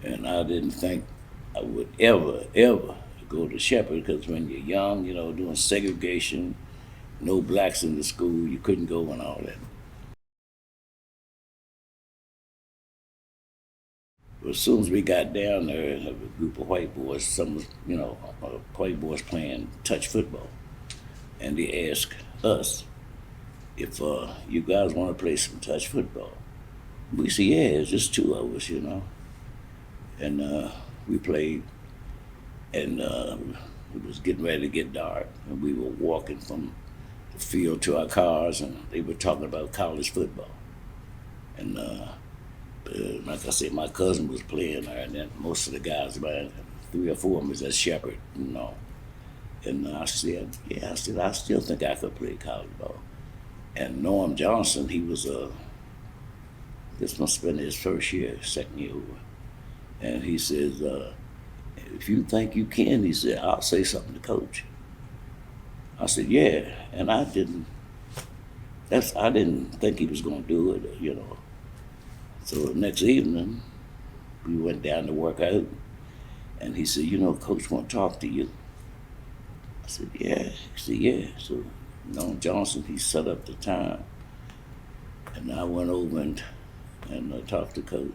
And I didn't think I would ever go to Shepherd because when you're young, doing segregation, no blacks in the school, you couldn't go and all that. But as soon as we got down there, a group of white boys, white boys playing touch football, and they asked us if you guys want to play some touch football. We said, yeah, it's just two of us. And we played, and it was getting ready to get dark, and we were walking from the field to our cars, and they were talking about college football. And like I said, my cousin was playing there, and then most of the guys, about 3 or 4 of them, was at Shepherd. And I said, yeah, I still think I could play college ball. And Norm Johnson, he was this must have been his first year, second year over. And he says, if you think you can, he said, I'll say something to coach. I said, yeah. And I didn't think he was gonna do it. So the next evening, we went down to work out, and he said, Coach want to talk to you. I said, yeah. He said, yeah. So Norm Johnson, he set up the time, and I went over and talked to Coach.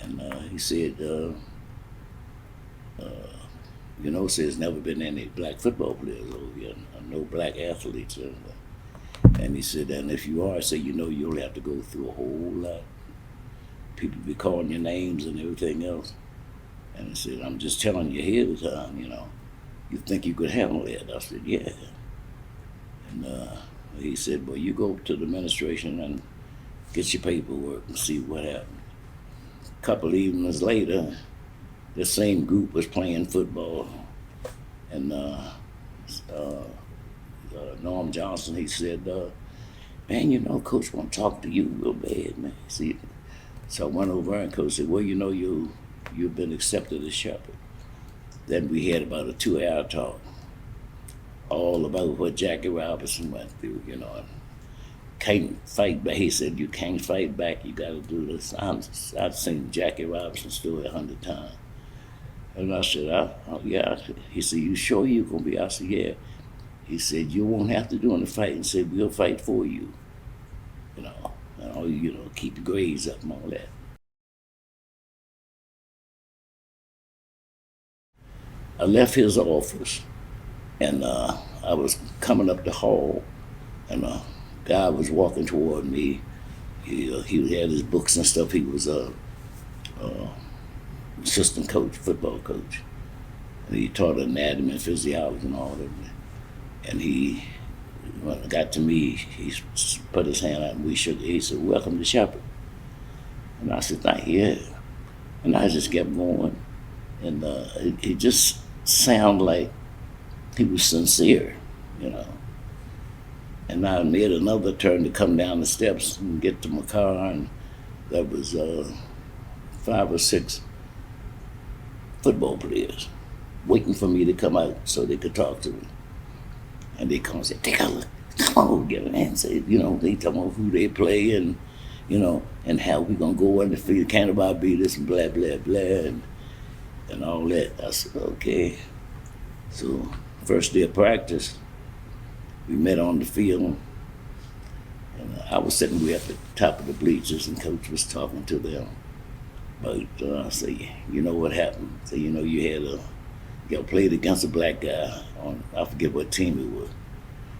And he said, there's never been any black football players over here, no black athletes. And he said, and if you are, you'll have to go through a whole lot. People be calling your names and everything else. And he said, I'm just telling you ahead of time, you think you could handle it? I said, yeah. And he said, well, you go to the administration and get your paperwork and see what happens. A couple evenings later, the same group was playing football, and Norm Johnson, he said, man, Coach want to talk to you real bad, man. See, so I went over and Coach said, well, you've been accepted as Shepherd. Then we had about a 2-hour talk, all about what Jackie Robinson went through, and can't fight back. He said, you can't fight back, you got to do this. I've seen Jackie Robinson story 100 times. And I said, yeah. He said, you sure you going to be? I said, yeah. He said, you won't have to do any fighting. He said, we'll fight for you. And all keep your grades up and all that. I left his office, and I was coming up the hall, and a guy was walking toward me. He had his books and stuff. He was a assistant coach, football coach. And he taught anatomy and physiology and all that. And when it got to me, he put his hand out and we shook it. He said, welcome to Shepherd. And I said, thank you. And I just kept going. And it just sounded like he was sincere. And I made another turn to come down the steps and get to my car, and there was 5 or 6 football players waiting for me to come out so they could talk to me. And they come and say, come on, get an answer. They talk about who they play and how we gonna go undefeated, can't nobody beat this and blah, blah, blah, and all that. I said, okay. So first day of practice, we met on the field, and I was sitting way at the top of the bleachers, and Coach was talking to them. But I say, you know what happened? So you played against a black guy on, I forget what team it was.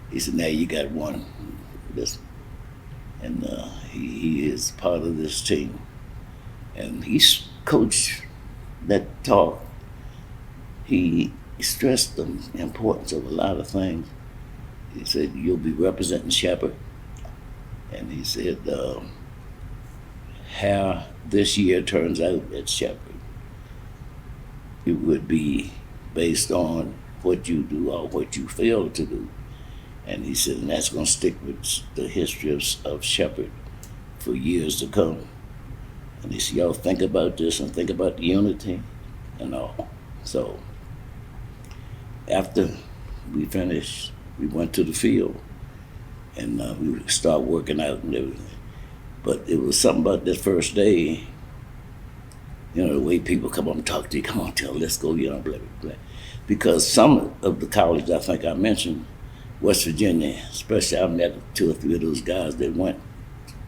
He said, now you got one. Listen. And he is part of this team. And he's coached that talk. He stressed the importance of a lot of things. He said, you'll be representing Shepherd. And he said, how this year turns out at Shepherd, it would be based on what you do or what you fail to do. And he said, and that's going to stick with the history of Shepherd for years to come. And he said, y'all think about this and think about the unity and all. So after we finished, we went to the field, and we start working out and everything. But it was something about that first day. You know, the way people come up and talk to you, come on, let's go, you know, blah, blah, blah. Because some of the colleges I think I mentioned, West Virginia, especially I met 2 or 3 of those guys that went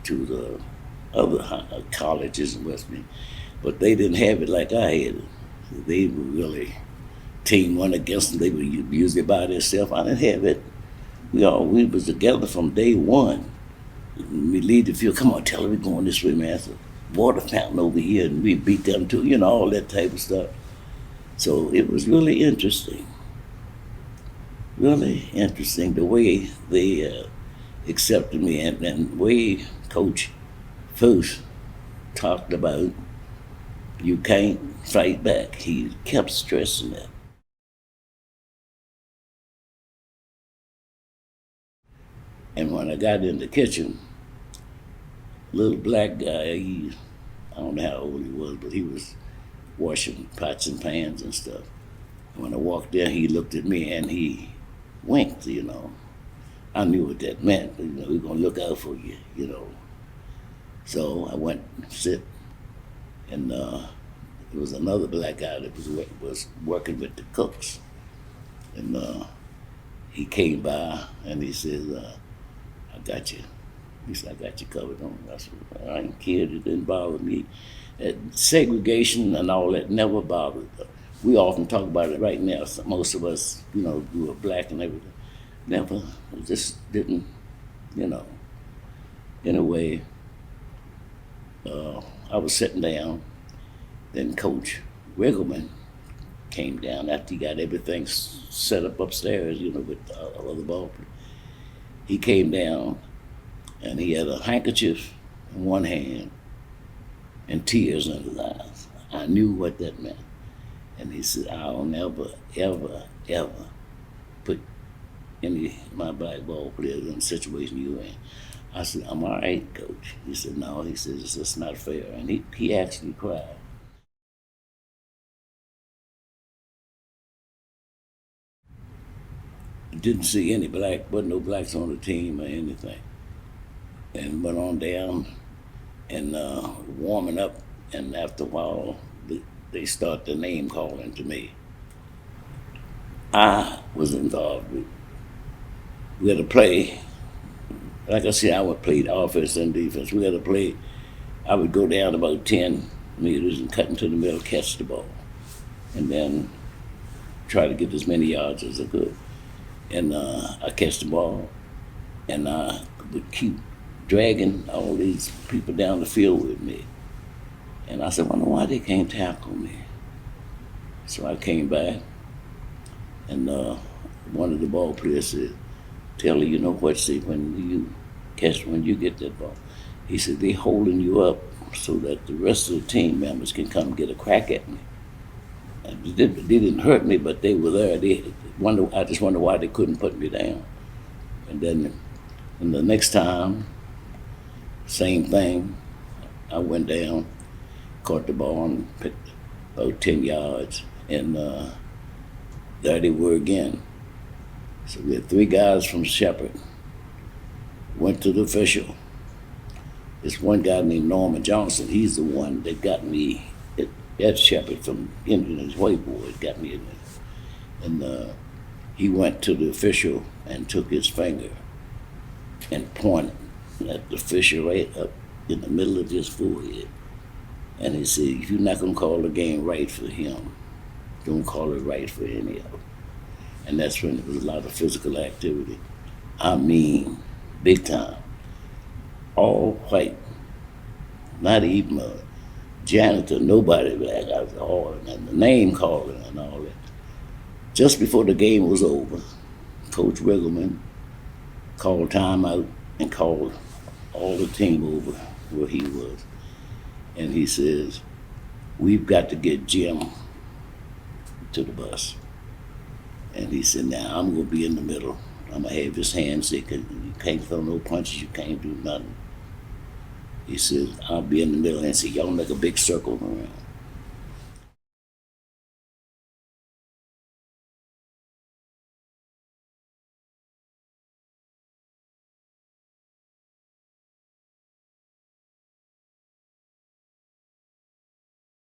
to the other colleges in West Virginia, but they didn't have it like I had it. They were really team one against them. They were usually by themselves. I didn't have it. We was together from day one. We leave the field, come on, tell them we're going this way, man. It's a water fountain over here, and we beat them too, you know, all that type of stuff. So it was really interesting. Really interesting the way they accepted me, and the way Coach Foose talked about you can't fight back. He kept stressing that. And when I got in the kitchen, little black guy, I don't know how old he was, but he was washing pots and pans and stuff. And when I walked in, he looked at me and he winked, you know. I knew what that meant, you know, we're gonna look out for you, you know. So I went and sit, and there was another black guy that was working with the cooks. And he came by and he said, I got you. He said, I got you covered on. I said, I ain't cared, it didn't bother me. Segregation and all that never bothered us. We often talk about it right now. Most of us, you know, who are black and everything, never, just didn't, you know. Anyway, I was sitting down, then Coach Riggleman came down after he got everything set up upstairs, you know, with the other ball players. He came down and he had a handkerchief in one hand and tears in his eyes. I knew what that meant. And he said, I'll never, ever, ever put any of my black ball players in the situation you're in. I said, I'm all right, Coach. He said, no, he says, it's just not fair. And he actually cried. Didn't see any wasn't no blacks on the team or anything. And went on down and warming up, and after a while, they start the name calling to me. I was involved with, we had to play, like I said, I would play the offense and defense. We had to play, I would go down about 10 meters and cut into the middle, catch the ball, and then try to get as many yards as I could. And I catch the ball, and I would keep dragging all these people down the field with me. And I said, I wonder why they can't tackle me. So I came back, and one of the ball players said, tell her, you know what, see, when you get that ball, he said, they holding you up so that the rest of the team members can come get a crack at me. And they didn't hurt me, but they were there. I just wonder why they couldn't put me down. And then and the next time, same thing. I went down, caught the ball, and picked about 10 yards, and there they were again. So we had 3 guys from Shepherd, went to the official. This one guy named Norman Johnson, he's the one that got me at Shepherd from Indian, his whiteboard, got me in there. And he went to the official and took his finger and pointed at the official right up in the middle of his forehead. And he said, if you're not gonna call the game right for him, don't call it right for any of them. And that's when there was a lot of physical activity. I mean, big time. All white, not even a janitor, nobody black. I was all, and the name calling and all that. Just before the game was over, Coach Riggleman called timeout and called all the team over where he was. And he says, we've got to get Jim to the bus. And he said, now I'm gonna be in the middle. I'm gonna have his hands sick. You can't throw no punches, you can't do nothing. He said, I'll be in the middle and say, y'all make a big circle around.